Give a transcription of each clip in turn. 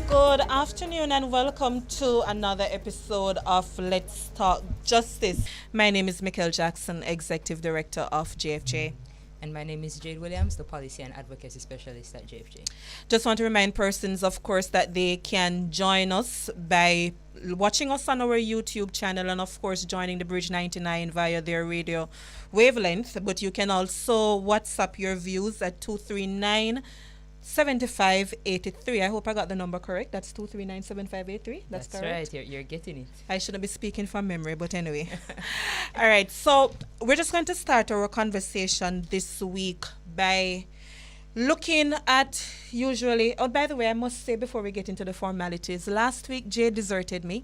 Good afternoon and welcome to another episode of Let's Talk Justice. My name is Mikkel Jackson, Executive Director of JFJ. And my name is Jade Williams, the Policy and Advocacy Specialist at JFJ. Just want to remind persons, of course, that they can join us by watching us on our YouTube channel and, of course, joining the Bridge 99 via their radio wavelength. But you can also WhatsApp your views at 239-7583. I hope I got the number correct. That's 239-7583. That's correct. Right. You're getting it. I shouldn't be speaking from memory, but anyway. All right. So we're just going to start our conversation this week by looking at by the way, I must say before we get into the formalities, last week Jay deserted me.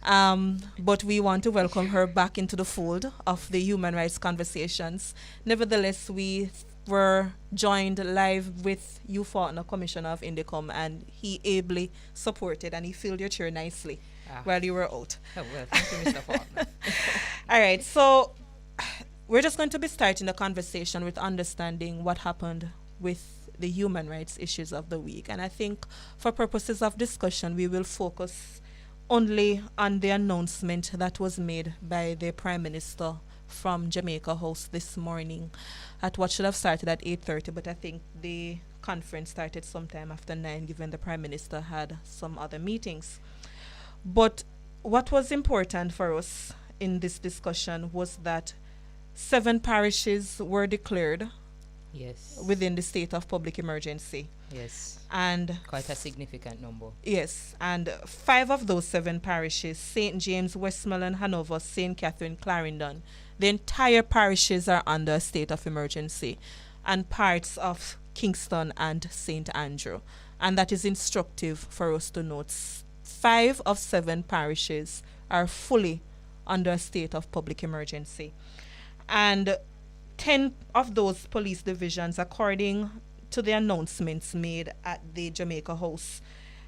But we want to welcome her back into the fold of the human rights conversations. Nevertheless, we were joined live with you, Faulkner, Commissioner of Indicom, and he ably supported and he filled your chair nicely while you were out. Oh, well, thank you, Mr. Faulkner. All right, so we're just going to be starting the conversation with understanding what happened with the human rights issues of the week. And I think for purposes of discussion, we will focus only on the announcement that was made by the Prime Minister from Jamaica House this morning at what should have started at 8:30, but I think the conference started sometime after 9, given the Prime Minister had some other meetings. But what was important for us in this discussion was that 7 parishes were declared within the state of public emergency. Yes. And quite a significant number. Yes, and 5 of those 7 parishes, St. James, Westmoreland, Hanover, St. Catherine, Clarendon, the entire parishes are under a state of emergency, and parts of Kingston and St. Andrew. And that is instructive for us to note. 5 of 7 parishes are fully under a state of public emergency. And 10 of those police divisions, according to the announcements made at the Jamaica House,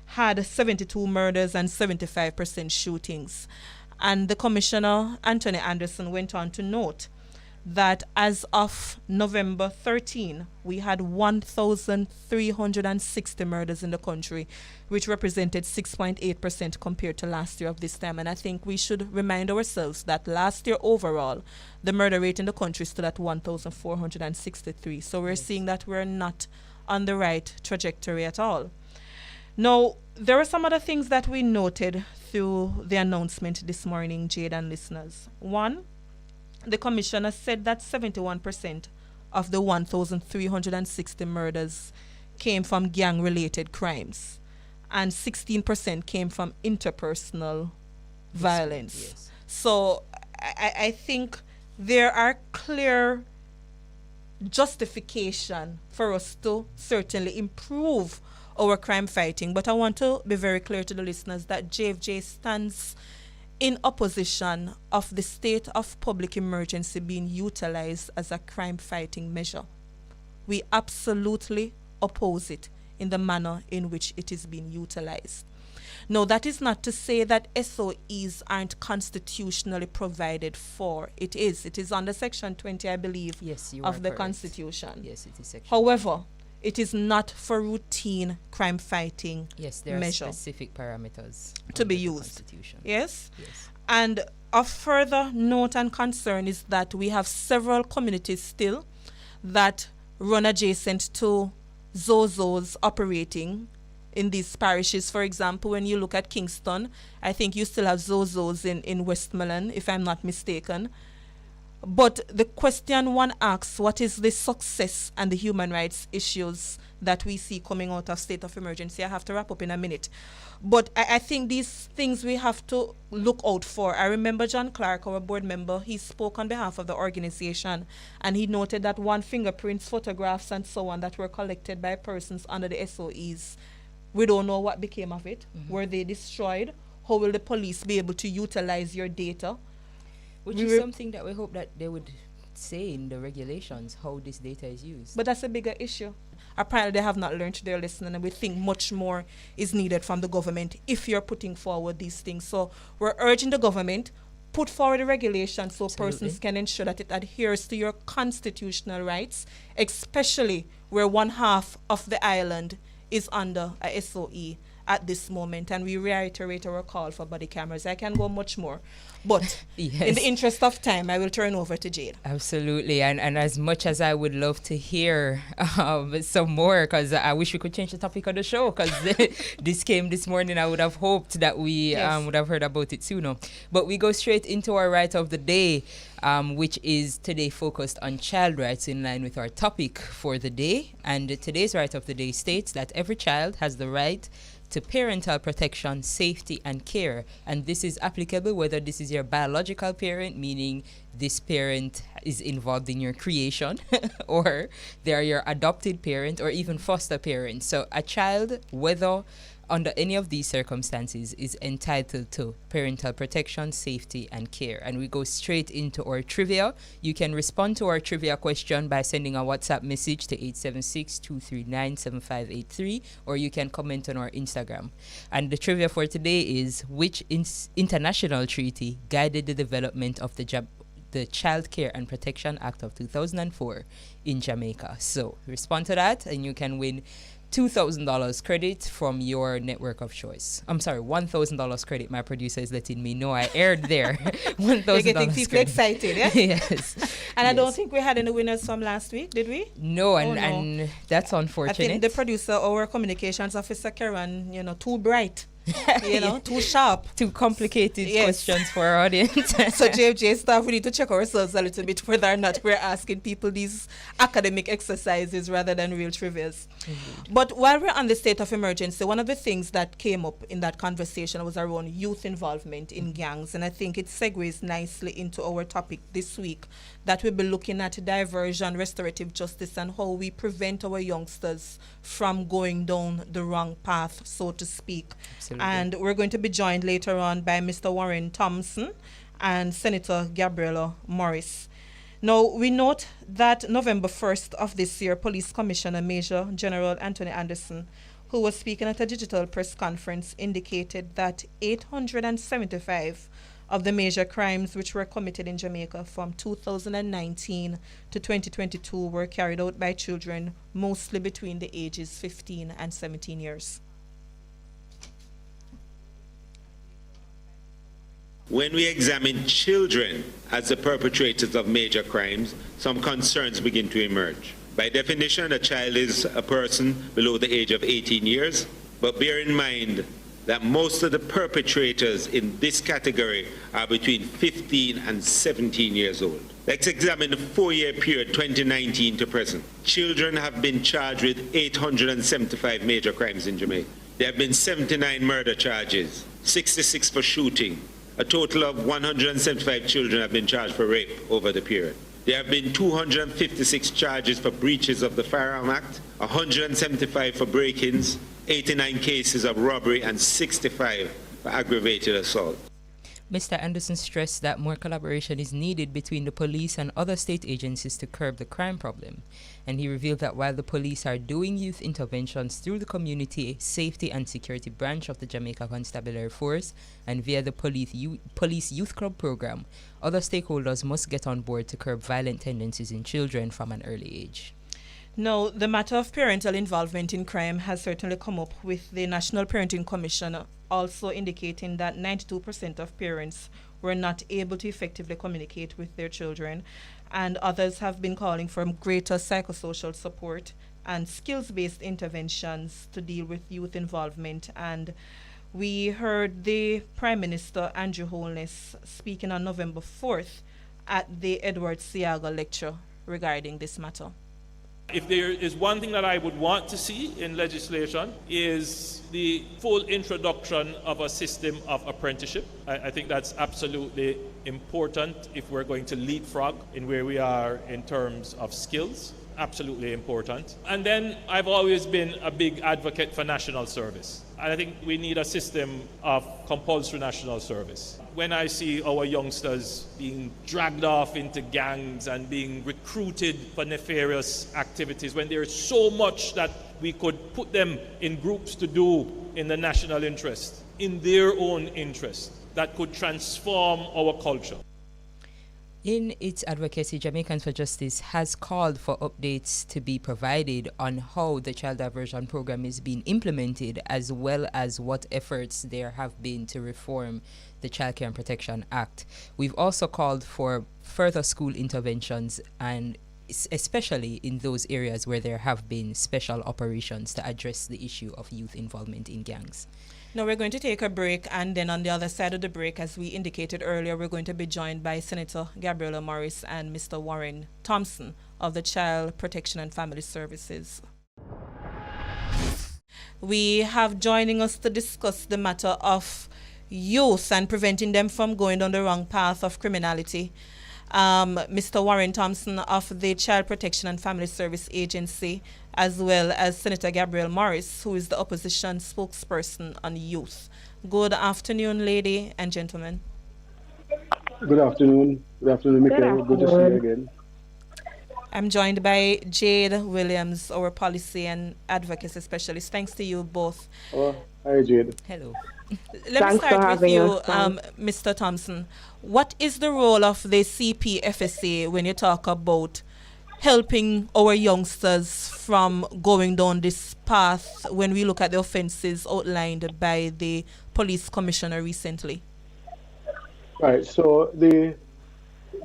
had 72 murders and 75% shootings. And the Commissioner, Anthony Anderson, went on to note that as of November 13, we had 1,360 murders in the country, which represented 6.8% compared to last year of this time. And I think we should remind ourselves that last year overall, the murder rate in the country stood at 1,463. So we're seeing that we're not on the right trajectory at all. Now, there are some other things that we noted through the announcement this morning, Jade and listeners. One, the Commissioner said that 71% of the 1,360 murders came from gang-related crimes, and 16% came from interpersonal violence. Yes. So I think there are clear justification for us to certainly improve our crime fighting. But I want to be very clear to the listeners that JFJ stands in opposition of the state of public emergency being utilized as a crime fighting measure. We absolutely oppose it in the manner in which it is being utilized. No, that is not to say that SOEs aren't constitutionally provided for. It is. It is under Section 20, I believe, of the Constitution. Yes, it is Section. However, it is not for routine crime fighting Yes, there measure are specific parameters to be the used. Constitution. Yes? Yes. And of further note and concern is that we have several communities still that run adjacent to Zozos operating in these parishes. For example, when you look at Kingston, I think you still have Zozos in Westmoreland, if I'm not mistaken. But the question one asks, what is the success and the human rights issues that we see coming out of state of emergency? I have to wrap up in a minute. But I think these things we have to look out for. I remember John Clark, our board member, he spoke on behalf of the organization, and he noted that fingerprints, photographs, and so on that were collected by persons under the SOEs, we don't know what became of it. Mm-hmm. Were they destroyed? How will the police be able to utilize your data? Which is something that we hope that they would say in the regulations, how this data is used. But that's a bigger issue. Apparently they have not learned their lesson, and we think much more is needed from the government if you're putting forward these things. So we're urging the government, put forward a regulation so persons can ensure that it adheres to your constitutional rights, especially where one half of the island is under a SOE at this moment, and we reiterate our call for body cameras. I can go much more, but Yes. in the interest of time, I will turn over to Jade. Absolutely, and as much as I would love to hear some more, because I wish we could change the topic of the show, because this came this morning, I would have hoped that we would have heard about it sooner. But we go straight into our right of the day, which is today focused on child rights, in line with our topic for the day. And today's right of the day states that every child has the right to parental protection, safety, and care. And this is applicable whether this is your biological parent, meaning this parent is involved in your creation, or they are your adopted parent, or even foster parent. So a child, whether under any of these circumstances, is entitled to parental protection, safety, and care. And we go straight into our trivia. You can respond to our trivia question by sending a WhatsApp message to 876-239-7583, or you can comment on our Instagram. And the trivia for today is, which international treaty guided the development of the Child Care and Protection Act of 2004 in Jamaica? So respond to that and you can win $2,000 credit from your network of choice. I'm sorry, $1,000 credit. My producer is letting me know I erred there. $1,000 You're getting people excited, yeah? Yes. And I don't think we had any winners from last week, did we? No, and that's unfortunate. I think the producer, our communications officer, Karen, too bright. Too sharp. Too complicated questions for our audience. So JFJ staff, we need to check ourselves a little bit whether or not we're asking people these academic exercises rather than real trivias. But while we're on the state of emergency, one of the things that came up in that conversation was around youth involvement in gangs. And I think it segues nicely into our topic this week, that we'll be looking at diversion, restorative justice, and how we prevent our youngsters from going down the wrong path, so to speak. Absolutely. And we're going to be joined later on by Mr. Warren Thompson and Senator Gabriella Morris. Now, we note that November 1st of this year, Police Commissioner Major General Anthony Anderson, who was speaking at a digital press conference, indicated that 875 of the major crimes which were committed in Jamaica from 2019 to 2022 were carried out by children, mostly between the ages 15 and 17 years. When we examine children as the perpetrators of major crimes, some concerns begin to emerge. By definition, a child is a person below the age of 18 years, but bear in mind that most of the perpetrators in this category are between 15 and 17 years old. Let's examine the 4-year period, 2019 to present. Children have been charged with 875 major crimes in Jamaica. There have been 79 murder charges, 66 for shooting. A total of 175 children have been charged for rape over the period. There have been 256 charges for breaches of the Firearm Act, 175 for break-ins, 89 cases of robbery, and 65 for aggravated assault. Mr. Anderson stressed that more collaboration is needed between the police and other state agencies to curb the crime problem. And he revealed that while the police are doing youth interventions through the Community Safety and Security Branch of the Jamaica Constabulary Force and via the Police Youth Club program, other stakeholders must get on board to curb violent tendencies in children from an early age. Now, the matter of parental involvement in crime has certainly come up, with the National Parenting Commission also indicating that 92% of parents were not able to effectively communicate with their children, and others have been calling for greater psychosocial support and skills-based interventions to deal with youth involvement. And we heard the Prime Minister, Andrew Holness, speaking on November 4th at the Edward Siaga lecture regarding this matter. If there is one thing that I would want to see in legislation, is the full introduction of a system of apprenticeship. I think that's absolutely important if we're going to leapfrog in where we are in terms of skills. Absolutely important. And then I've always been a big advocate for national service. And I think we need a system of compulsory national service. When I see our youngsters being dragged off into gangs and being recruited for nefarious activities, when there's so much that we could put them in groups to do in the national interest, in their own interest, that could transform our culture. In its advocacy, Jamaicans for Justice has called for updates to be provided on how the child diversion program is being implemented, as well as what efforts there have been to reform the Child Care and Protection Act. We've also called for further school interventions, and especially in those areas where there have been special operations to address the issue of youth involvement in gangs. Now we're going to take a break, and then on the other side of the break, as we indicated earlier, we're going to be joined by Senator Gabriela Morris and Mr. Warren Thompson of the Child Protection and Family Services. We have joining us to discuss the matter of youth and preventing them from going down the wrong path of criminality. Mr. Warren Thompson of the Child Protection and Family Service Agency, as well as Senator Gabriel Morris, who is the opposition spokesperson on youth. Good afternoon, lady and gentlemen. Good afternoon. Good afternoon, Michael. Good to see you again. I'm joined by Jade Williams, our policy and advocacy specialist. Thanks to you both. Oh, hi, Jade. Hello. Let me start with you, Mr. Thompson. What is the role of the CPFSA when you talk about helping our youngsters from going down this path when we look at the offences outlined by the police commissioner recently? Right, so the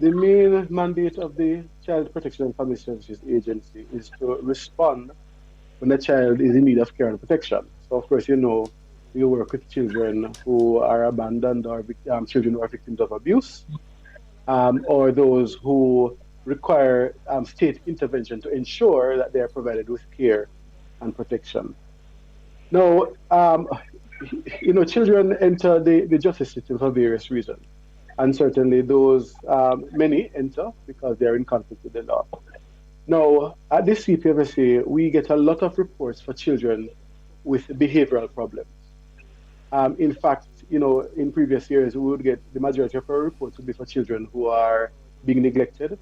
main mandate of the Child Protection and Family Services Agency is to respond when a child is in need of care and protection. So, of course, you know, we work with children who are abandoned or children who are victims of abuse, or those who require state intervention to ensure that they are provided with care and protection. Now, you know, children enter the justice system for various reasons. And certainly those, many enter because they're in conflict with the law. Now, at the CPFSA, we get a lot of reports for children with behavioral problems. In fact, you know, in previous years, we would get the majority of our reports would be for children who are being neglected.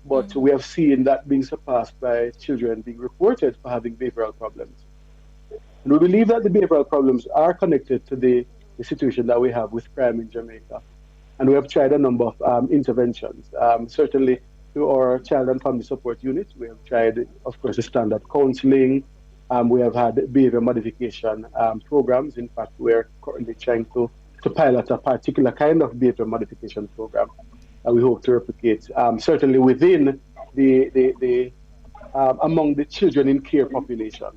But we have seen that being surpassed by children being reported for having behavioral problems. And we believe that the behavioral problems are connected to the situation that we have with crime in Jamaica. And we have tried a number of interventions. Certainly through our Child and Family Support Unit, we have tried, of course, the standard counseling. We have had behavior modification programs. In fact, we're currently trying to pilot a particular kind of behavior modification program that we hope to replicate, certainly within the among the children in care population.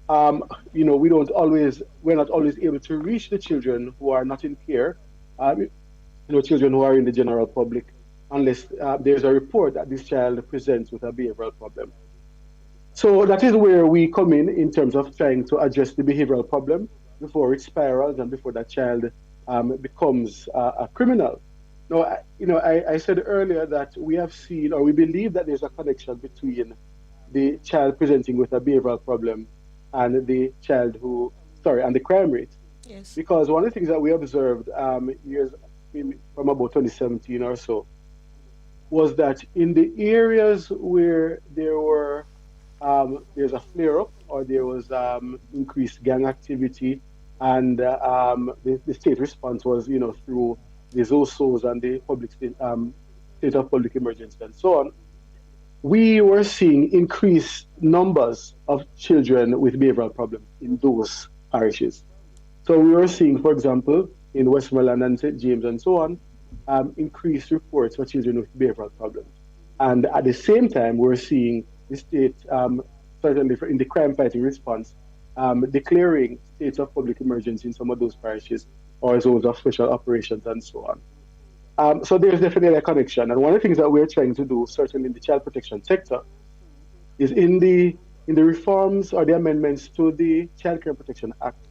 You know, we're not always able to reach the children who are not in care. You know, children who are in the general public, unless there's a report that this child presents with a behavioral problem. So that is where we come in terms of trying to address the behavioral problem before it spirals and before that child becomes a criminal. Now, you know, I said earlier that we have seen, or we believe that there's a connection between the child presenting with a behavioral problem and the child and the crime rate. Yes. Because one of the things that we observed from about 2017 or so was that in the areas where there were there's a flare-up or there was increased gang activity, and the state response was, you know, through the ZOSOs and the public state of public emergency and so on, we were seeing increased numbers of children with behavioral problems in those parishes. So we were seeing, for example, in Westmoreland and St. James and so on, increased reports for children with behavioral problems. And at the same time, we're seeing the state, certainly in the crime fighting response, declaring states of public emergency in some of those parishes or zones of special operations and so on. So there's definitely a connection. And one of the things that we're trying to do, certainly in the child protection sector, is in the reforms or the amendments to the Child Care and Protection Act,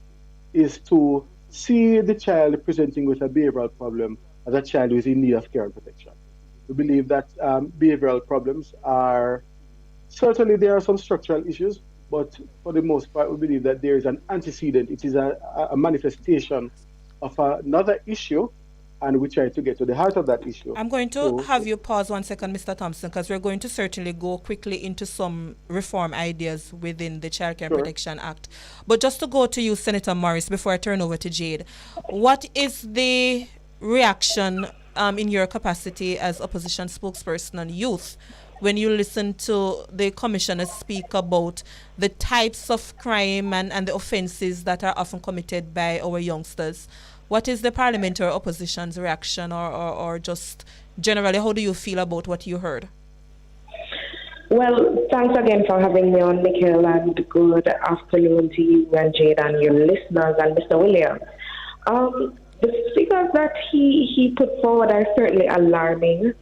is to see the child presenting with a behavioral problem as a child who is in need of care and protection. We believe that behavioral problems are, certainly there are some structural issues, but for the most part, we believe that there is an antecedent. It is a manifestation of another issue, and we try to get to the heart of that issue. I'm going to have you pause 1 second, Mr. Thompson, because we're going to certainly go quickly into some reform ideas within the Child Care and Protection Act. But just to go to you, Senator Morris, before I turn over to Jade, what is the reaction in your capacity as opposition spokesperson on youth, when you listen to the commissioners speak about the types of crime and the offences that are often committed by our youngsters, what is the parliamentary opposition's reaction, or just generally, how do you feel about what you heard? Well, thanks again for having me on, Nikhil, and good afternoon to you and Jade and your listeners and Mr. Williams. The figures that he put forward are certainly alarming.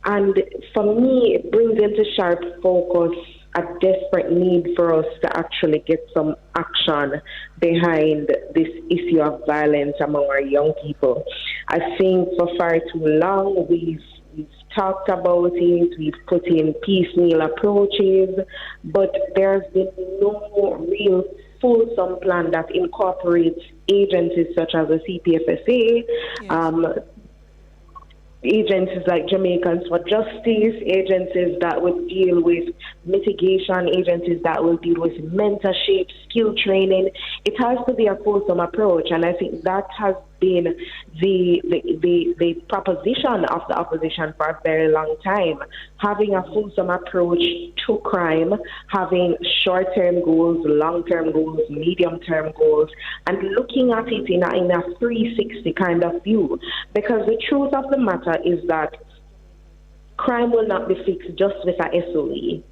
And for me, it brings into sharp focus a desperate need for us to actually get some action behind this issue of violence among our young people. I think for far too long we've talked about it, we've put in piecemeal approaches, but there's been no real fulsome plan that incorporates agencies such as the CPFSA, yes. Agencies like Jamaicans for Justice, agencies that will deal with mitigation, agencies that will deal with mentorship, skill training. It has to be a fulsome approach, and I think that has been the proposition of the opposition for a very long time. Having a fulsome approach to crime, having short-term goals, long-term goals, medium-term goals, and looking at it in a 360 kind of view. Because the truth of the matter is that crime will not be fixed just with a SOE.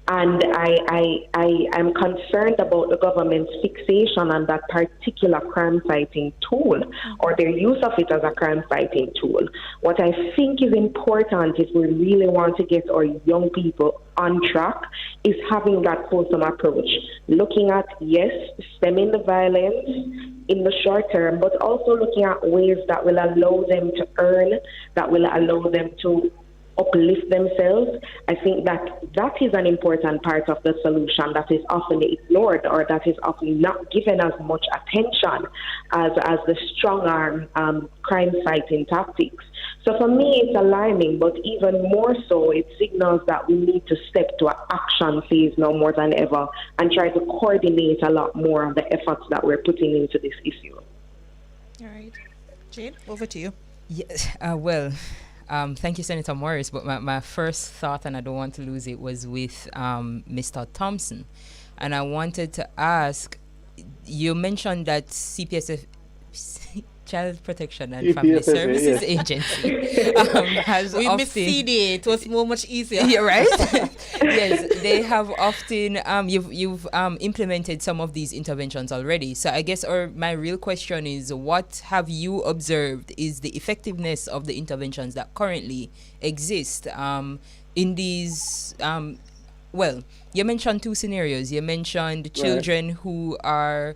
And I'm concerned about the government's fixation on that particular crime-fighting tool, or their use of it as a crime-fighting tool. What I think is important if we really want to get our young people on track is having that fulsome approach. Looking at, yes, stemming the violence in the short term, but also looking at ways that will allow them to earn, that will allow them to uplift themselves. I think that is an important part of the solution that is often ignored, or that is often not given as much attention as the strong arm crime fighting tactics. So for me, it's alarming, but even more so, it signals that we need to step to an action phase now more than ever and try to coordinate a lot more of the efforts that we're putting into this issue. All right. Jane, over to you. Yes, thank you, Senator Morris. But my first thought, and I don't want to lose it, was with Mr. Thompson. And I wanted to ask, you mentioned that CPSF, Child Protection and Family Services Agency, has we often... missed CD. It was much easier. Yeah, right? Yes, they have often, you've implemented some of these interventions already. So I guess my real question is, what have you observed is the effectiveness of the interventions that currently exist in these, you mentioned two scenarios. You mentioned children who are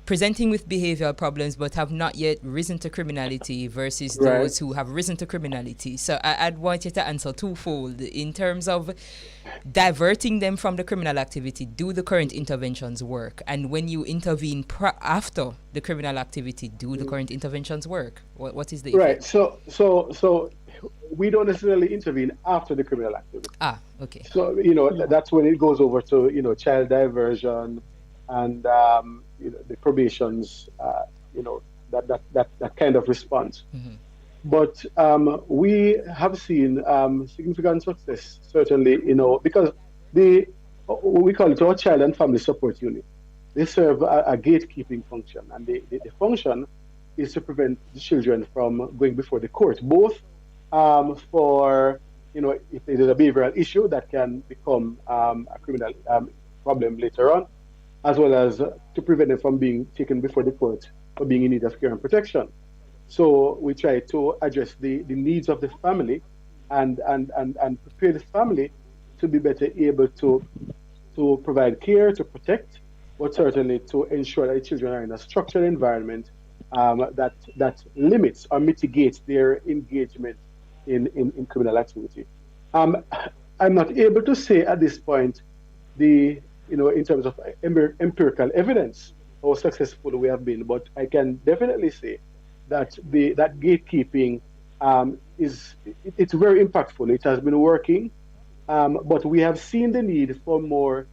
presenting with behavioral problems but have not yet risen to criminality versus those who have risen to criminality. So I'd want you to answer twofold. In terms of diverting them from the criminal activity, do the current interventions work? And when you intervene after the criminal activity, do the current interventions work? What is the effect? Right. So we don't necessarily intervene after the criminal activity. Okay. So, that's when it goes over to, child diversion and the probations, that kind of response. Mm-hmm. But we have seen significant success, certainly, because we call it our child and family support unit. They serve a gatekeeping function, and the function is to prevent the children from going before the court, both for, if there's a behavioral issue that can become a criminal problem later on, as well as to prevent them from being taken before the court for being in need of care and protection. So we try to address the needs of the family and prepare the family to be better able to provide care, to protect, but certainly to ensure that the children are in a structured environment that limits or mitigates their engagement in criminal activity. I'm not able to say at this point in terms of empirical evidence how successful we have been, but I can definitely say that that gatekeeping it's very impactful. It has been working, but we have seen the need for more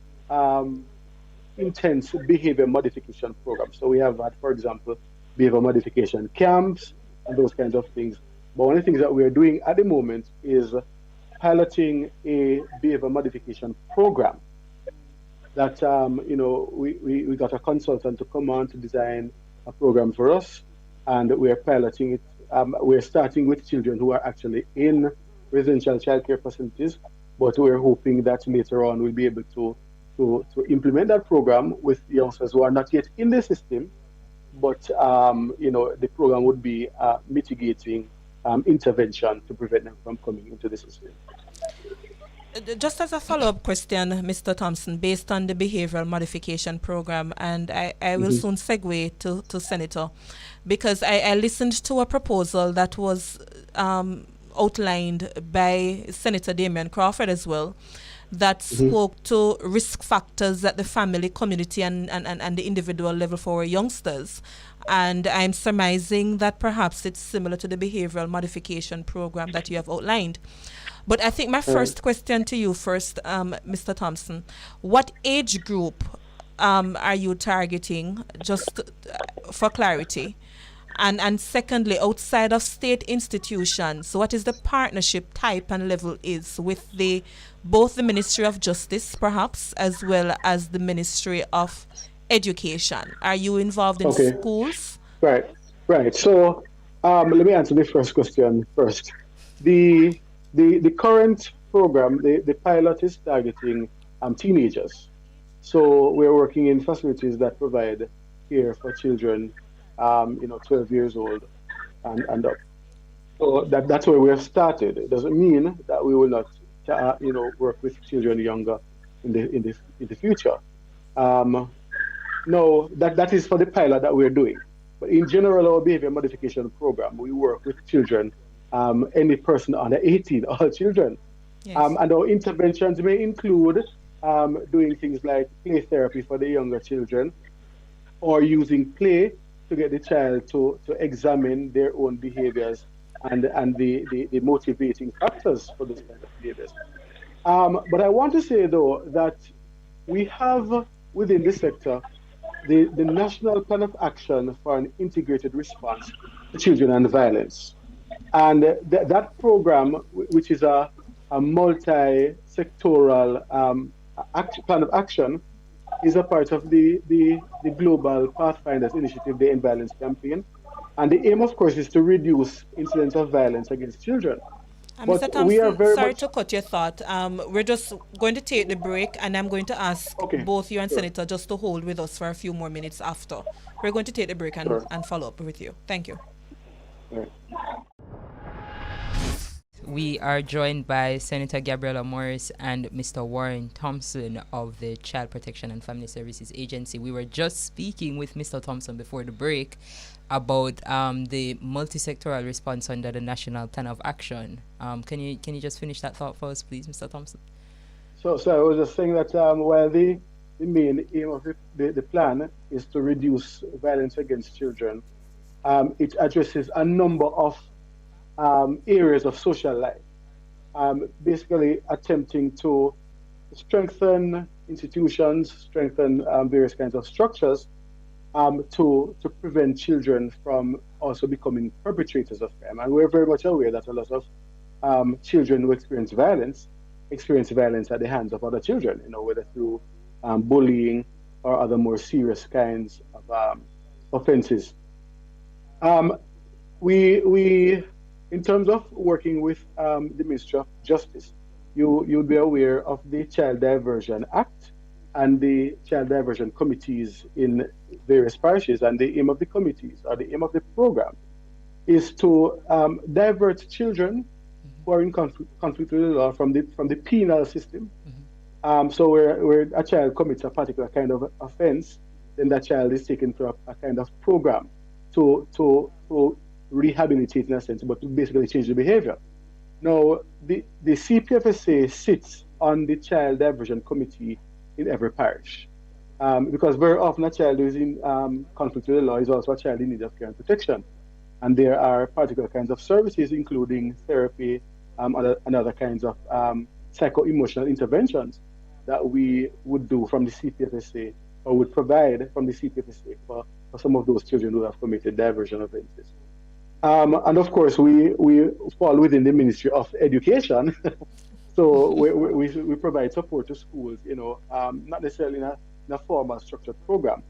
intense behavior modification programs. So we have had, for example, behavior modification camps. and those kinds of things. But one of the things that we are doing at the moment is piloting a behavior modification program that we got a consultant to come on to design a program for us, and we are piloting it. We're starting with children who are actually in residential childcare facilities, but we're hoping that later on we'll be able to implement that program with youngsters who are not yet in the system, but the program would be mitigating intervention to prevent them from coming into the system. Just as a follow-up question, Mr. Thompson, based on the behavioral modification program, and I will soon segue to Senator, because I listened to a proposal that was outlined by Senator Damian Crawford as well, that spoke to risk factors at the family, community, and the individual level for youngsters. And I'm surmising that perhaps it's similar to the behavioral modification program that you have outlined. But I think my first question to you first, Mr. Thompson, what age group are you targeting, just for clarity? And secondly, outside of state institutions, what is the partnership type and level is with both the Ministry of Justice, perhaps, as well as the Ministry of Education? Are you involved in schools? Right. So let me answer the first question first. The current program, the pilot is targeting teenagers. So we're working in facilities that provide care for children, 12 years old and up. So that's where we have started. It doesn't mean that we will not, work with children younger in the future. No, that is for the pilot that we're doing. But in general, our behavior modification program, we work with children. Any person under 18, all children. Yes. And our interventions may include doing things like play therapy for the younger children, or using play to get the child to examine their own behaviors and the motivating factors for those kind of behaviors. But I want to say, though, that we have within the sector the National Plan of Action for an Integrated Response to Children and Violence. And that program, which is a multi-sectoral plan of action, is a part of the Global Pathfinders Initiative, the End Violence Campaign. And the aim, of course, is to reduce incidents of violence against children. But Mr. Thompson, sorry to cut your thought. We're just going to take the break, and I'm going to ask both you and Senator just to hold with us for a few more minutes after. We're going to take the break and follow up with you. Thank you. Right. We are joined by Senator Gabriella Morris and Mr. Warren Thompson of the Child Protection and Family Services Agency. We were just speaking with Mr. Thompson before the break about the multi-sectoral response under the National Plan of Action. Can you just finish that thought for us, please, Mr. Thompson? So I was just saying that while the main aim of the plan is to reduce violence against children, it addresses a number of areas of social life, basically attempting to strengthen institutions, strengthen various kinds of structures to prevent children from also becoming perpetrators of crime. And we're very much aware that a lot of children who experience violence at the hands of other children, whether through bullying or other more serious kinds of offenses. We in terms of working with the Ministry of Justice, you'll be aware of the Child Diversion Act and the Child Diversion Committees in various parishes. And the aim of the committees, or the aim of the program, is to divert children who are in conflict with the law from the penal system. So where a child commits a particular kind of offense, then that child is taken through a kind of program to rehabilitate in a sense, but to basically change the behavior. Now, the CPFSA sits on the Child Diversion Committee in every parish, because very often a child who is in conflict with the law is also a child in need of care and protection. And there are particular kinds of services, including therapy and other kinds of psycho-emotional interventions that we would do from the CPFSA, or would provide from the CPFSA for some of those children who have committed diversion offenses. And of course, we fall within the Ministry of Education. So we provide support to schools, not necessarily in a formal structured program,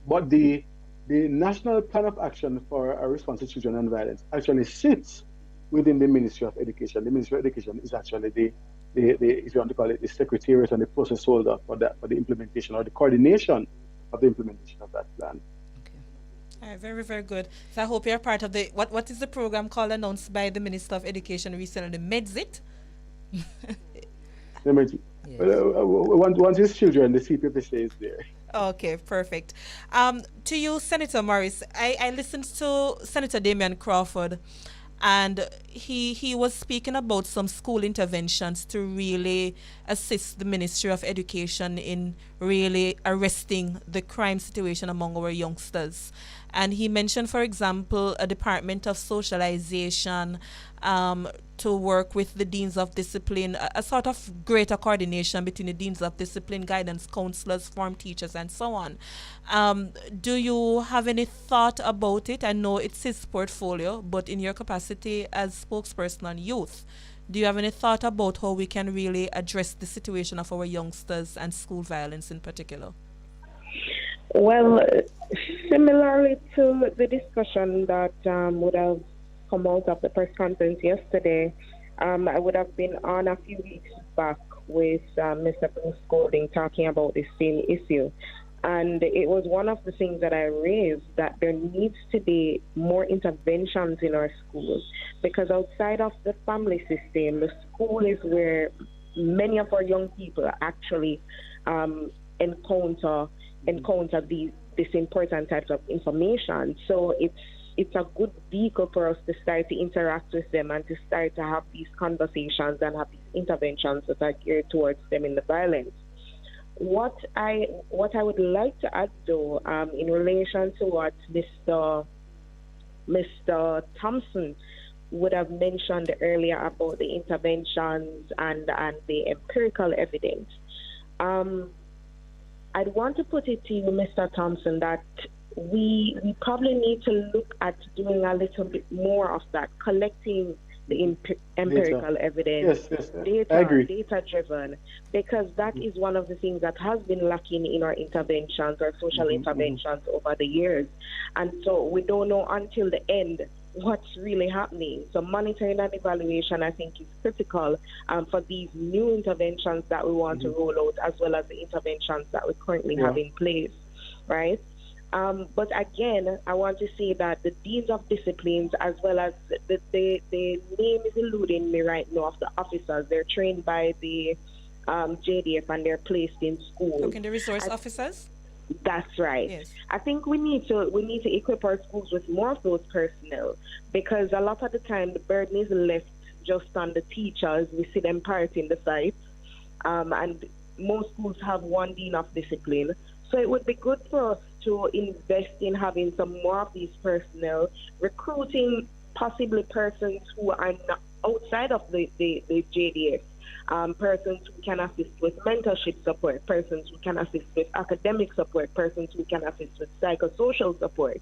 but the National Plan of Action for a Response to Children and Violence actually sits within the Ministry of Education. The Ministry of Education is actually the if you want to call it, the secretariat and the process holder for the implementation or the coordination of the implementation of that plan. All right, very, very good. So I hope you're part of the what is the program called announced by the Minister of Education recently? MEDSIT? Yes. Once his children, the CPPC is there. Okay, perfect. To you, Senator Morris, I listened to Senator Damian Crawford, and he was speaking about some school interventions to really assist the Ministry of Education in really arresting the crime situation among our youngsters. And he mentioned, for example, a Department of Socialization to work with the Deans of Discipline, a sort of greater coordination between the Deans of Discipline, guidance counselors, form teachers, and so on. Do you have any thought about it? I know it's his portfolio, but in your capacity as spokesperson on youth, do you have any thought about how we can really address the situation of our youngsters and school violence in particular? Well, similarly to the discussion that would have come out of the press conference yesterday, I would have been on a few weeks back with Mr. Bruce Golding talking about the same issue. And it was one of the things that I raised, that there needs to be more interventions in our schools, because outside of the family system, the school is where many of our young people actually encounter this important types of information. So it's a good vehicle for us to start to interact with them and to start to have these conversations and have these interventions that are geared towards them in the violence. What I would like to add, though, in relation to what Mr. Thompson would have mentioned earlier about the interventions and the empirical evidence, I'd want to put it to you, Mr. Thompson, that we probably need to look at doing a little bit more of that, collecting the empirical evidence, data-driven, because that is one of the things that has been lacking in our interventions, our social interventions over the years. And so we don't know until the end what's really happening. So monitoring and evaluation, I think, is critical for these new interventions that we want to roll out, as well as the interventions that we currently have in place, right? But again, I want to say that the Deans of Disciplines, as well as the name is eluding me right now of the officers, they're trained by the JDF and they're placed in schools. Okay, the resource officers? That's right. Yes. I think we need to equip our schools with more of those personnel, because a lot of the time the burden is left just on the teachers. We see them parting the sites, and most schools have one Dean of Discipline. So it would be good for us to invest in having some more of these personnel, recruiting possibly persons who are not outside of the JDF, persons who can assist with mentorship support, persons who can assist with academic support, persons who can assist with psychosocial support,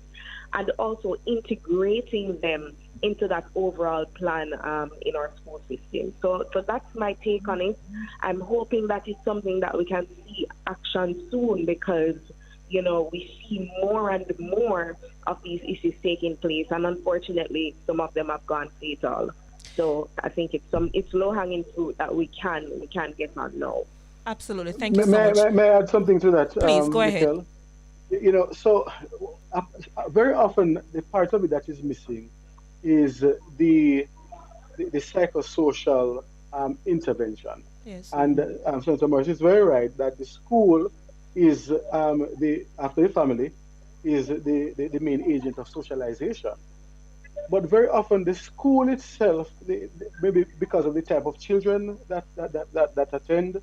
and also integrating them into that overall plan in our school system. So that's my take on it. I'm hoping that it's something that we can see action soon, because we see more and more of these issues taking place, and unfortunately some of them have gone fatal. So I think it's low-hanging fruit that we can get on now. Absolutely. Thank you so much. May I add something to that? Please, go ahead. So very often the part of it that is missing is the psychosocial intervention. Yes. And Senator Morris is very right that the school is after the family is the main agent of socialization. But very often the school itself, maybe because of the type of children that attend,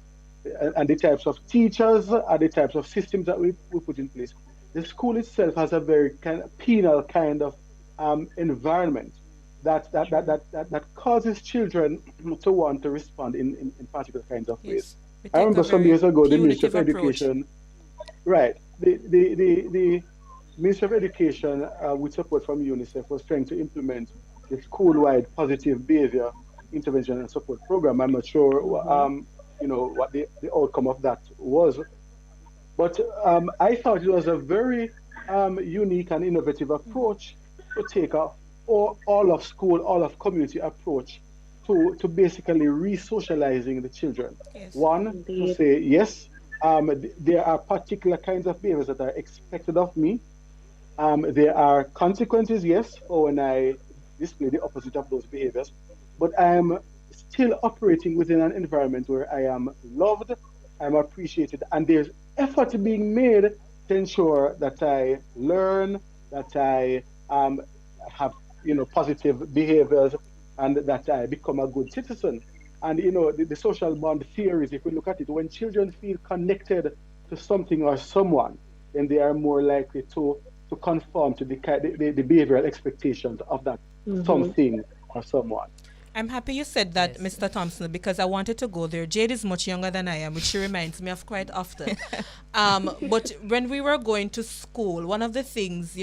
and the types of teachers and the types of systems that we put in place, the school itself has a very kind of penal kind of environment that causes children to want to respond in particular kinds of ways. I remember some years ago the Ministry of Education, right? The Ministry of Education, with support from UNICEF, was trying to implement the school-wide positive behavior intervention and support program. I'm not sure, what the outcome of that was, but I thought it was a very unique and innovative approach to take a all of school, all of community approach to basically re-socializing the children. Yes. One, to Indeed. say, yes, there are particular kinds of behaviors that are expected of me. There are consequences, yes, for when I display the opposite of those behaviors, but I am still operating within an environment where I am loved, I'm appreciated, and there's effort being made to ensure that I learn, that I have positive behaviors, and that I become a good citizen. And the social bond theories, if we look at it, when children feel connected to something or someone, then they are more likely to conform to the behavioral expectations of that Hmm. something or someone. I'm happy you said that, Yes. Mr. Thompson, because I wanted to go there. Jade is much younger than I am, which she reminds me of quite often. But when we were going to school, one of the things,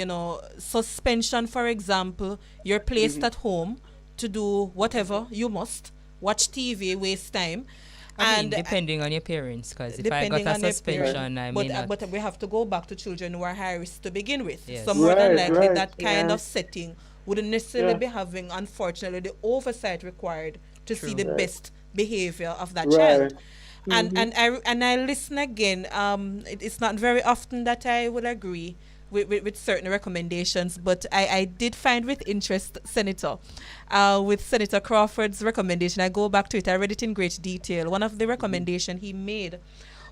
suspension, for example, you're placed at home to do whatever you must, watch TV, waste time. I mean, And depending on your parents, because if I got depending a on their parents. suspension, I But may not. but we have to go back to children who are high risk to begin with. Yes. So more than Right, likely, right. that kind Yeah. of setting wouldn't necessarily Yeah. be having, unfortunately, the oversight required to see the True. Right. best behavior of that Right. child. And I listen again. It's not very often that I will agree with certain recommendations, but I did find with interest, Senator, with Senator Crawford's recommendation. I go back to it. I read it in great detail. One of the recommendation he made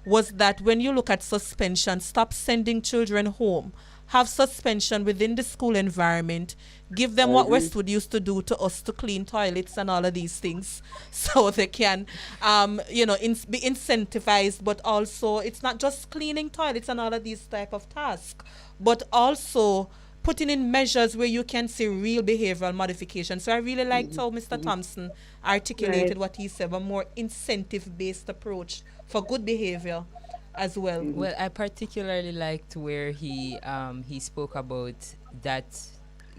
was that when you look at suspension, stop sending children home. Have suspension within the school environment. Give them I what agree. Westwood used to do to us to clean toilets and all of these things, so they can, be incentivized. But also, it's not just cleaning toilets and all of these type of tasks, but also putting in measures where you can see real behavioral modification. So I really liked how Mr. Thompson articulated Right. what he said, a more incentive-based approach for good behavior as well. Well, I particularly liked where he spoke about that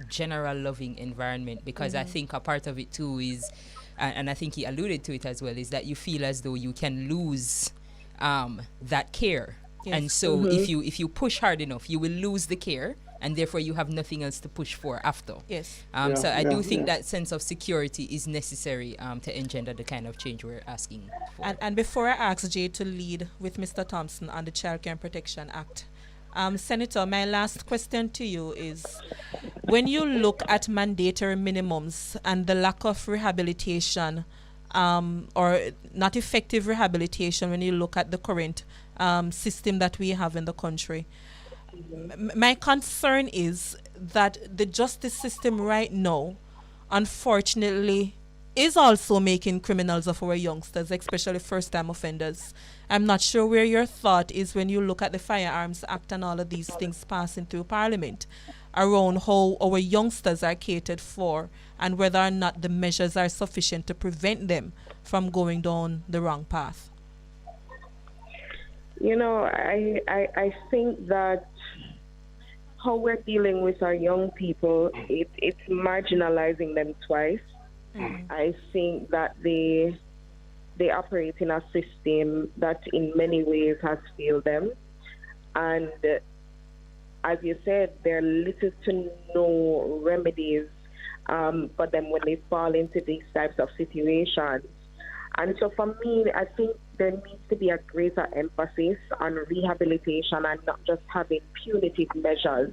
general loving environment, because I think a part of it too is, and I think he alluded to it as well, is that you feel as though you can lose that care. Yes. And so if you push hard enough, you will lose the care, and therefore you have nothing else to push for after. Yes. Yeah, So I yeah, do think yeah. that sense of security is necessary to engender the kind of change we're asking for. And before I ask Jay to lead with Mr. Thompson on the Child Care and Protection Act, Senator, my last question to you is, when you look at mandatory minimums and the lack of rehabilitation, or not effective rehabilitation, when you look at the current system that we have in the country, my concern is that the justice system right now, unfortunately, is also making criminals of our youngsters, especially first time offenders. I'm not sure where your thought is when you look at the Firearms Act and all of these things passing through Parliament around how our youngsters are catered for and whether or not the measures are sufficient to prevent them from going down the wrong path. I think that how we're dealing with our young people, it's marginalizing them twice. I think that they operate in a system that in many ways has failed them. And as you said, there are little to no remedies for them when they fall into these types of situations. And so for me, I think there needs to be a greater emphasis on rehabilitation and not just having punitive measures,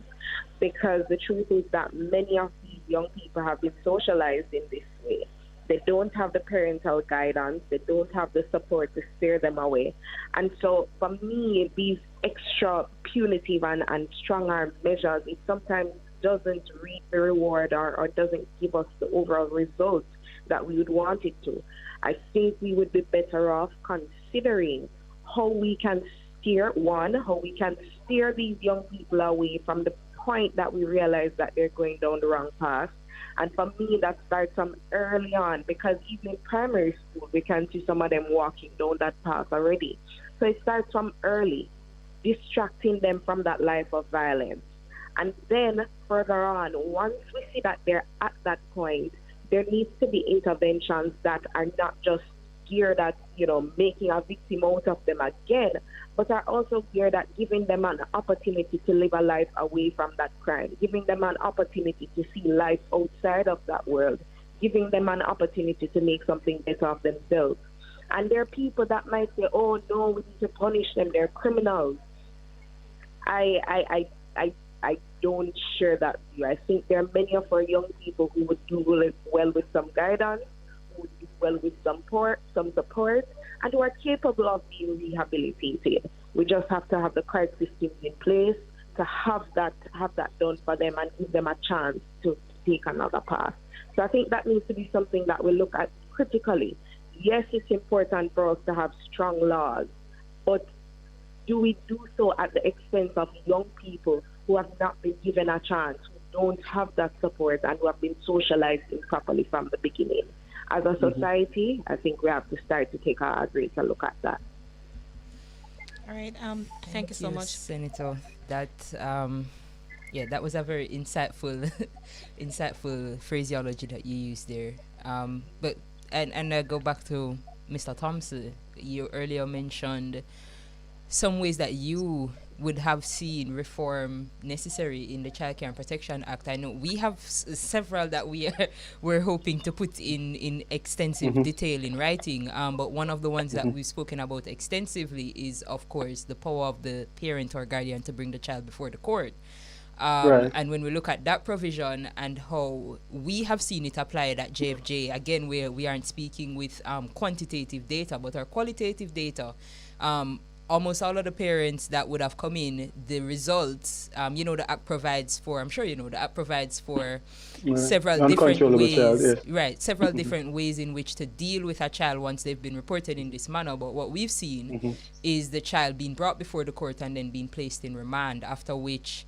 because the truth is that many of these young people have been socialized in this way. They don't have the parental guidance. They don't have the support to steer them away. And so for me, these extra punitive and strong arm measures, it sometimes doesn't reap the reward or doesn't give us the overall result that we would want it to. I think we would be better off considering how we can how we can steer these young people away from the point that we realize that they're going down the wrong path. And for me, that starts from early on, because even in primary school, we can see some of them walking down that path already. So it starts from early, distracting them from that life of violence. And then further on, once we see that they're at that point, there needs to be interventions that are not just geared at, making a victim out of them again, but are also geared at giving them an opportunity to live a life away from that crime, giving them an opportunity to see life outside of that world, giving them an opportunity to make something better of themselves. And there are people that might say, oh, no, we need to punish them, they're criminals. I don't share that view. I think there are many of our young people who would do well with some guidance, who would do well with some support, and who are capable of being rehabilitated. We just have to have the correct systems in place to have that done for them and give them a chance to take another path. So I think that needs to be something that we look at critically. Yes, it's important for us to have strong laws, but do we do so at the expense of young people who have not been given a chance, who don't have that support, and who have been socialized improperly from the beginning? As a society, I think we have to start to take a greater look at that. All right. Thank you so much, Senator. That that was a very insightful insightful phraseology that you used there. But I go back to Mr. Thompson. You earlier mentioned some ways that you would have seen reform necessary in the Child Care and Protection Act. I know we have several that we're hoping to put in extensive detail in writing. But one of the ones that we've spoken about extensively is, of course, the power of the parent or guardian to bring the child before the court. Right. And when we look at that provision and how we have seen it applied at JFJ, again, we aren't speaking with quantitative data, but our qualitative data. Almost all of the parents that would have come in, the results, the act provides for, I'm sure the act provides for several different ways, child, yes. right, several different ways in which to deal with a child once they've been reported in this manner. But what we've seen is the child being brought before the court and then being placed in remand, after which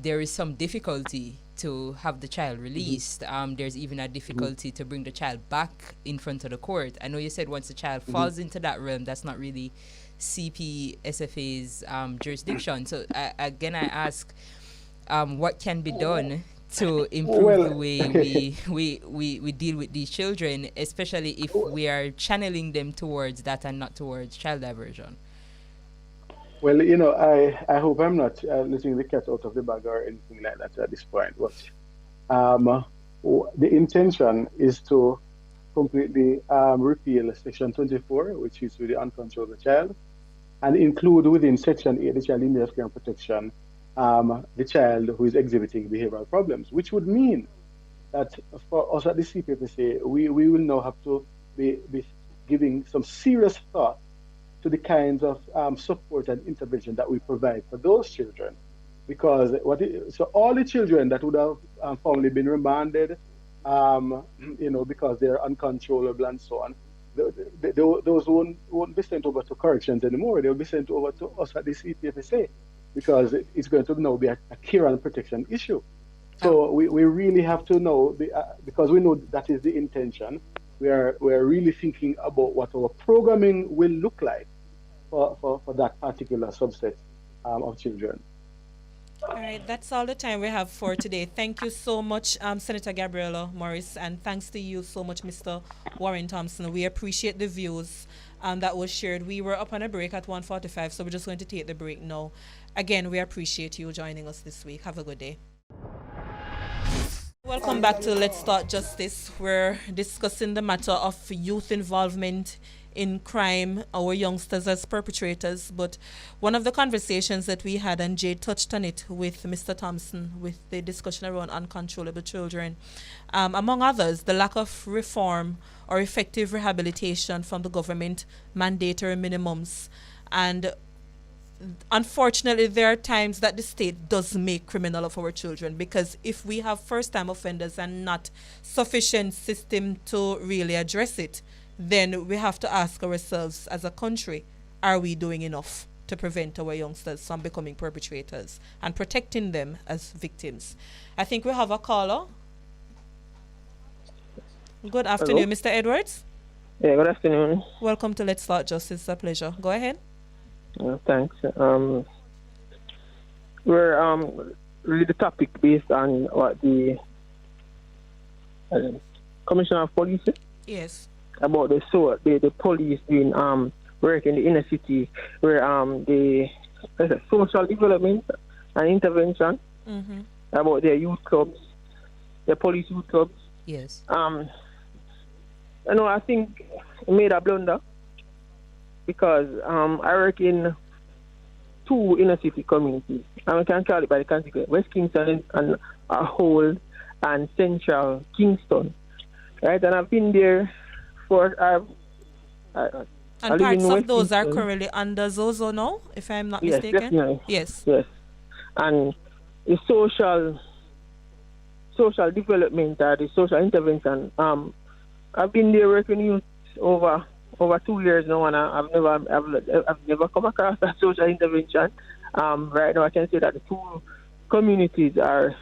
there is some difficulty to have the child released. There's even a difficulty to bring the child back in front of the court. I know you said once the child falls into that realm, that's not really CPSFA's jurisdiction. So again, I ask, what can be done to improve the way we deal with these children, especially if we are channeling them towards that and not towards child diversion? Well, I hope I'm not letting the cat out of the bag or anything like that at this point. But the intention is to completely repeal Section 24, which is with the uncontrolled child, and include within Section 8, the child in need of care and protection, the child who is exhibiting behavioral problems, which would mean that for us at the CPPC, we will now have to be giving some serious thought to the kinds of support and intervention that we provide for those children. Because so all the children that would have formerly been remanded, because they're uncontrollable and so on, those won't be sent over to corrections anymore. They'll be sent over to us at the CPFSA, because it's going to now be a care and protection issue. So we really have to know, because we know that is the intention. We're really thinking about what our programming will look like for that particular subset of children. All right, that's all the time we have for today. Thank you so much, Senator Gabriela Morris, and thanks to you so much, Mr. Warren Thompson. We appreciate the views that was shared. We were up on a break at 1:45, so we're just going to take the break now. Again, we appreciate you joining us this week. Have a good day. Welcome back to Let's Start Justice. We're discussing the matter of youth involvement in crime, our youngsters as perpetrators. But one of the conversations that we had, and Jay touched on it with Mr. Thompson, with the discussion around uncontrollable children, among others, the lack of reform or effective rehabilitation from the government, mandatory minimums. And unfortunately, there are times that the state does make criminal of our children, because if we have first-time offenders and not sufficient system to really address it, then we have to ask ourselves as a country, are we doing enough to prevent our youngsters from becoming perpetrators and protecting them as victims? I think we have a caller. Good afternoon, Hello? Mr. Edwards. Yeah, good afternoon. Welcome to Let's Start Justice. It's a pleasure. Go ahead. Thanks. We're read the topic based on what the Commissioner of Police said Yes. about the police doing work in the inner city where the social development and intervention about their youth clubs, their police youth clubs. Yes. I think he made a blunder because I work in 2 inner city communities. And we can call it by the consequence. West Kingston and a whole and Central Kingston. Right? And I've been there for and parts of those are currently under Zozo now, if I'm not mistaken. Definitely. Yes. And the social development, the social intervention. I've been there working youth over 2 years now, and I've never come across a social intervention. Right now, I can say that the 2 communities are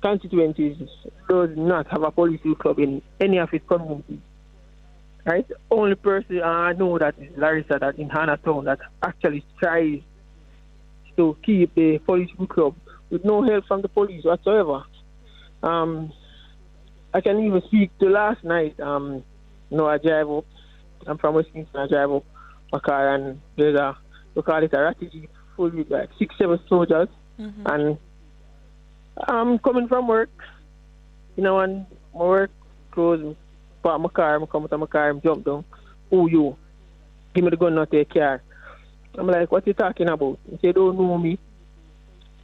constituencies does not have a police youth club in any of its communities. Right? Only person I know that is Larissa, that in Hannahtown, that actually tries to keep the police youth club with no help from the police whatsoever. I can even speak to last night. I drive up. I'm from West Kingston. I drive up my car, and there's we call it a ratty jeep full with like 6-7 soldiers. And I'm coming from work, and my work closed. Park my car, I come out of my car, I jump down. Who you? Give me the gun, not take care. I'm like, what you talking about? They don't know me.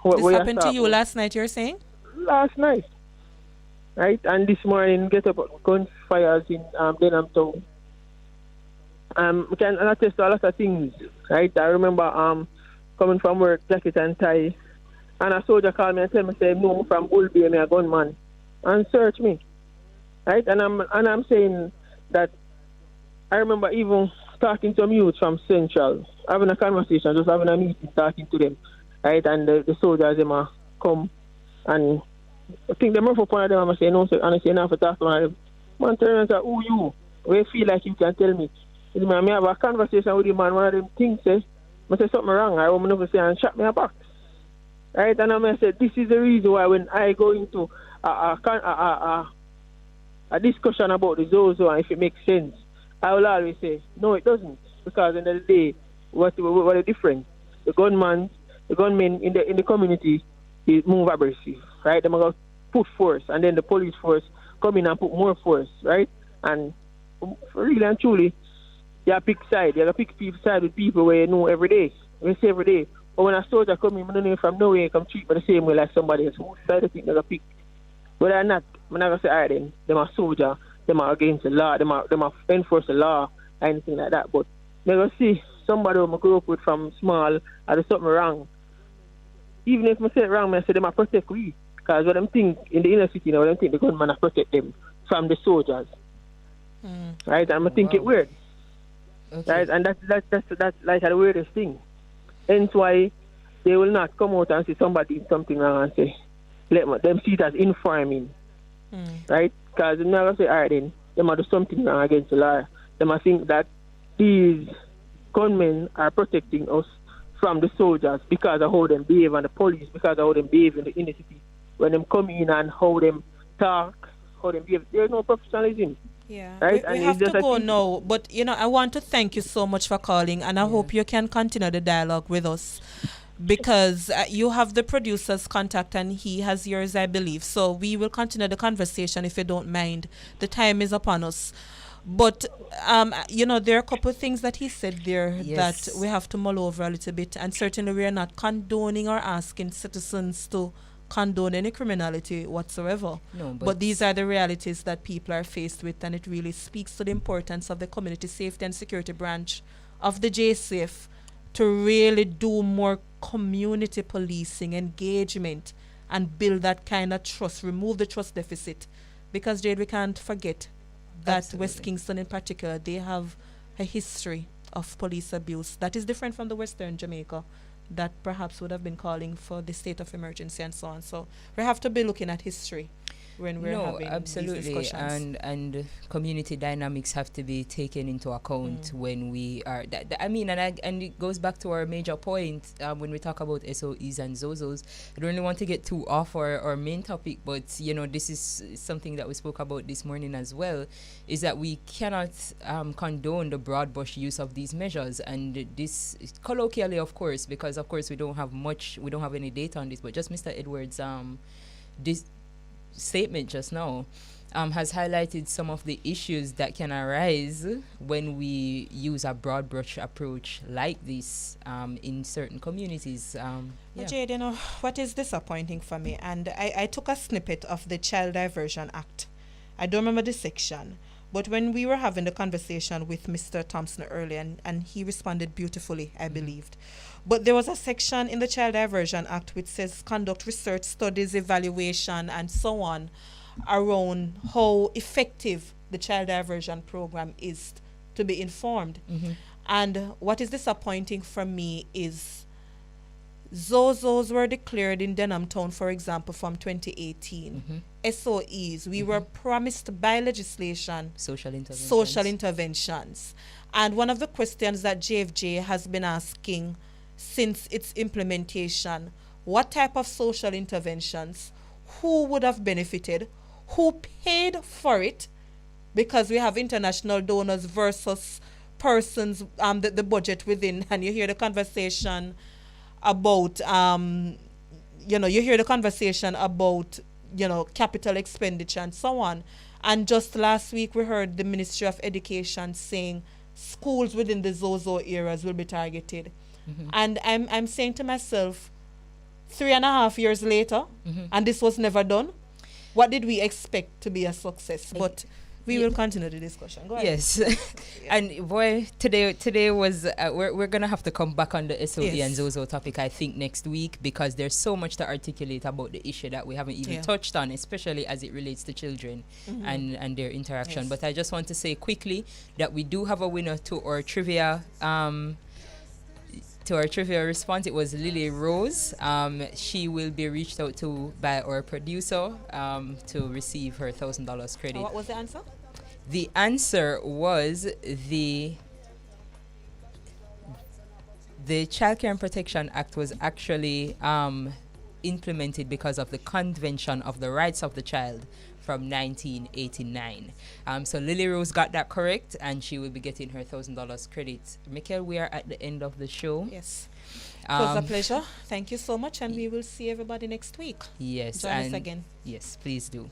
This happened to you last night, you're saying? Last night. Right? And this morning, get up gunfires in Denham Town. I can attest to a lot of things. Right? I remember coming from work, jacket and tie, and a soldier called me and tell me, say, no, I'm from Bull Bay, I'm a gunman, and search me. Right? And I'm saying that I remember even talking to some youth from Central, having a conversation, just having a meeting, talking to them. Right? And the soldiers, them come, and I think they move up one of them and say, no, sir, and I say, no, for talk to one of them. Man, turn and say, who you? Where you feel like you can tell me? I have a conversation with him, and one of them things say, I say something wrong, I want to say, and shot me a box. Right? And I said, this is the reason why when I go into a discussion about the Zozo, and if it makes sense, I will always say, no, it doesn't. Because in the day, what the difference? The gunmen in the community is move aggressive, right? They're going to put force, and then the police force come in and put more force, right? And really and truly, you pick side. You pick side with people where you know every day. We say every day. But when a soldier come in, I don't know from nowhere, come treat me the same way like somebody else. Who side of think they're going to pick? But I'm not going to say, all right, then, them are soldier, them are against the law, them are enforce the law, anything like that. But they're going to see somebody who I grew up with from small, or there's something wrong. Even if I say it wrong, I say them are protect we. Because what them think in the inner city, what them think the gunman are protect them from the soldiers. Right? And I think it weird. Okay. Right? And that's like the weirdest thing. Hence why they will not come out and say somebody did something wrong and say, let them see it as informing. Right? Because they're not going to say, all right, then, they might do something wrong against the law. They might think that these gunmen are protecting us from the soldiers because of how them behave, and the police because of how them behave in the inner city. When them come in and how them talk, how them behave, there's no professionalism. Yeah, right? we have to go now, but I want to thank you so much for calling, and I hope you can continue the dialogue with us, because you have the producer's contact and he has yours, I believe. So we will continue the conversation if you don't mind. The time is upon us. But, there are a couple of things that he said there that we have to mull over a little bit. And certainly we are not condoning or asking citizens to condone any criminality whatsoever. No, but these are the realities that people are faced with, and it really speaks to the importance of the community safety and security branch of the JSAF to really do more community policing, engagement, and build that kind of trust, remove the trust deficit. Because, Jade, we can't forget that West Kingston in particular, they have a history of police abuse that is different from the Western Jamaica that perhaps would have been calling for the state of emergency and so on. So we have to be looking at history when we're having absolutely. these discussions. And community dynamics have to be taken into account when we are. I mean, and it goes back to our major point when we talk about SOEs and ZOZOs. I don't really want to get too off our main topic, but this is something that we spoke about this morning as well. Is that we cannot condone the broad brush use of these measures, and this colloquially, of course, because of course we don't have any data on this, but just Mr. Edwards' this statement just now has highlighted some of the issues that can arise when we use a broad brush approach like this in certain communities. Jade, what is disappointing for me, and I took a snippet of the Child Diversion Act. I don't remember the section, but when we were having the conversation with Mr. Thompson earlier, and he responded beautifully, I believed. But there was a section in the Child Diversion Act which says conduct research, studies, evaluation, and so on around how effective the child diversion program is to be informed. And what is disappointing for me is ZOZOs were declared in Denham Town, for example, from 2018. SOEs, we were promised by legislation social interventions. And one of the questions that JFJ has been asking since its implementation, what type of social interventions, who would have benefited, who paid for it, because we have international donors versus persons, the budget within, and you hear the conversation about capital expenditure and so on. And just last week we heard the Ministry of Education saying schools within the ZOZO areas will be targeted. And I'm saying to myself, 3.5 years later, and this was never done, what did we expect to be a success? But we will continue the discussion. Go ahead. Yes. And boy, today was we're gonna have to come back on the SOE and ZOZO topic, I think, next week, because there's so much to articulate about the issue that we haven't even touched on, especially as it relates to children and their interaction. But I just want to say quickly that we do have a winner to our trivia response. It was Lily Rose. She will be reached out to by our producer to receive her $1,000 credit. What was the answer? The answer was the Child Care and Protection Act was actually implemented because of the Convention of the Rights of the Child from 1989. So Lily Rose got that correct, and she will be getting her $1,000 credit. Mikhail, we are at the end of the show. Yes. It was a pleasure. Thank you so much, and we will see everybody next week. Yes. Join us again. Yes, please do.